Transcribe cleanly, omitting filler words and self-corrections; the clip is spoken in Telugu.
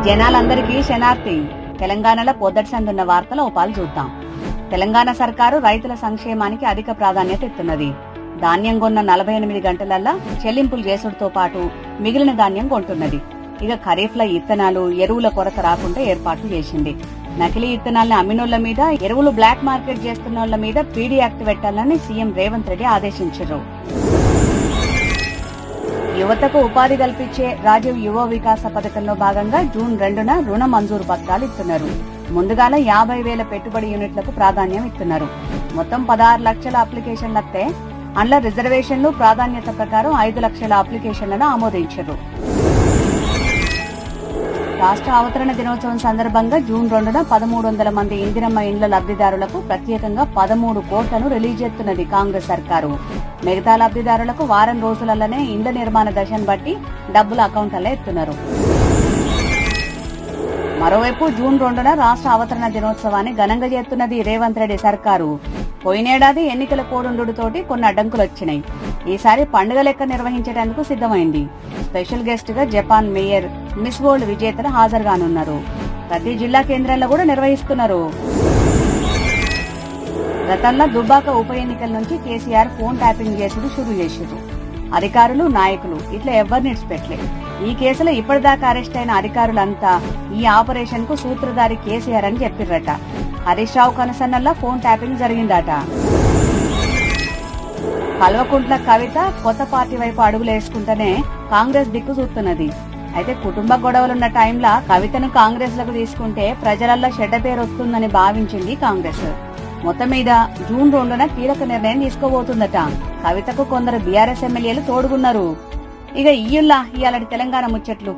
జనాలందరికీ శనార్థి. తెలంగాణలో పొద్దటి సందున్న వార్తల ఓపాలు చూద్దాం. తెలంగాణ సర్కారు రైతుల సంక్షేమానికి అధిక ప్రాధాన్యత ఇస్తున్నది. ధాన్యం కొన్న 48 గంటలల్లా చెల్లింపులు చేసుడుతో పాటు మిగిలిన ధాన్యం కొంటున్నది. ఇక ఖరీఫ్ల ఇత్తనాలు, ఎరువుల కొరత రాకుండా ఏర్పాట్లు చేసింది. నకిలీ ఇత్తనాలను అమ్మినోళ్ల మీద, ఎరువులు బ్లాక్ మార్కెట్ చేస్తున్నోళ్ల మీద పీడీ యాక్ట్ పెట్టాలని సీఎం రేవంత్ రెడ్డి ఆదేశించారు. యువతకు ఉపాధి కల్పించే రాజీవ్ యువ వికాస పథకంలో భాగంగా జూన్ 2న రుణ మంజూరు పత్రాలు ఇస్తున్నారు. ముందుగాల 50,000 పెట్టుబడి యూనిట్లకు ప్రాధాన్యం ఇస్తున్నారు. మొత్తం 16 లక్షల అప్లికేషన్లు వస్తే అందులో రిజర్వేషన్లు ప్రాధాన్యత ప్రకారం 5 లక్షల అప్లికేషన్లను ఆమోదించారు. రాష్ట్ర అవతరణ దినోత్సవం సందర్భంగా జూన్ 2న 1300 మంది ఇందిరమ్మ ఇండ్ల లబ్దిదారులకు ప్రత్యేకంగా 13 కోట్లను రిలీజ్ చేస్తున్నది కాంగ్రెస్ సర్కారు. మిగతా లబ్దిదారులకు వారం రోజులలోనే ఇండ్ల నిర్మాణ దశను బట్టి డబ్బులు అకౌంట్లలో ఎత్తున్నారు. మరోవైపు జూన్ 2న రాష్ట్ర అవతరణ దినోత్సవాన్ని ఘనంగా చేస్తున్నది రేవంత్ రెడ్డి సర్కారు. పోయినేడాది ఎన్నికల కోడుండుతోటి కొన్ని అడ్డంకులు వచ్చినాయి. ఈసారి పండుగ లెక్క నిర్వహించేందుకు సిద్దమైంది. స్పెషల్ గెస్ట్ గా జపాన్ మేయర్, మిస్ వరల్డ్ విజేతలు హాజరుగానున్నారు. ప్రతి జిల్లా కేంద్రాల్లో కూడా నిర్వహిస్తున్నారు. గతంలో దుబ్బాక ఉప ఎన్నికల నుంచి కేసీఆర్ ఫోన్ ట్యాపింగ్ చేసుడు షురూ చేశారు. అధికారులు, నాయకులు ఇట్లా ఎవరిని ఇడిచిపెట్టలే. ఈ కేసులో ఇప్పటిదాకా అరెస్ట్ అయిన అధికారులంతా ఈ ఆపరేషన్ కు సూత్రధారి కేసీఆర్ అని చెప్పిర్రట. హరీష్ రావు కనసన్నల్లా ఫోన్ ట్యాపింగ్ జరిగిందట. కల్వకుంట్ల కవిత కొత్త పార్టీ వైపు అడుగులేసుకుంటేనే కాంగ్రెస్ దిక్కు చూస్తున్నది. అయితే కుటుంబ గొడవలున్న టైంలో కవితను కాంగ్రెస్ లకు తీసుకుంటే ప్రజలల్లో చెడ్డ పేరు వస్తుందని భావించింది కాంగ్రెస్. మొత్తం మీద జూన్ 2న కీలక నిర్ణయం తీసుకోబోతుందట. కవితకు కొందరు బీఆర్ఎస్ ఎమ్మెల్యేలు తోడుగున్నారు. ఇక ఇయ్యుల్లా ఇయాలటి తెలంగాణ ముచ్చట్లు.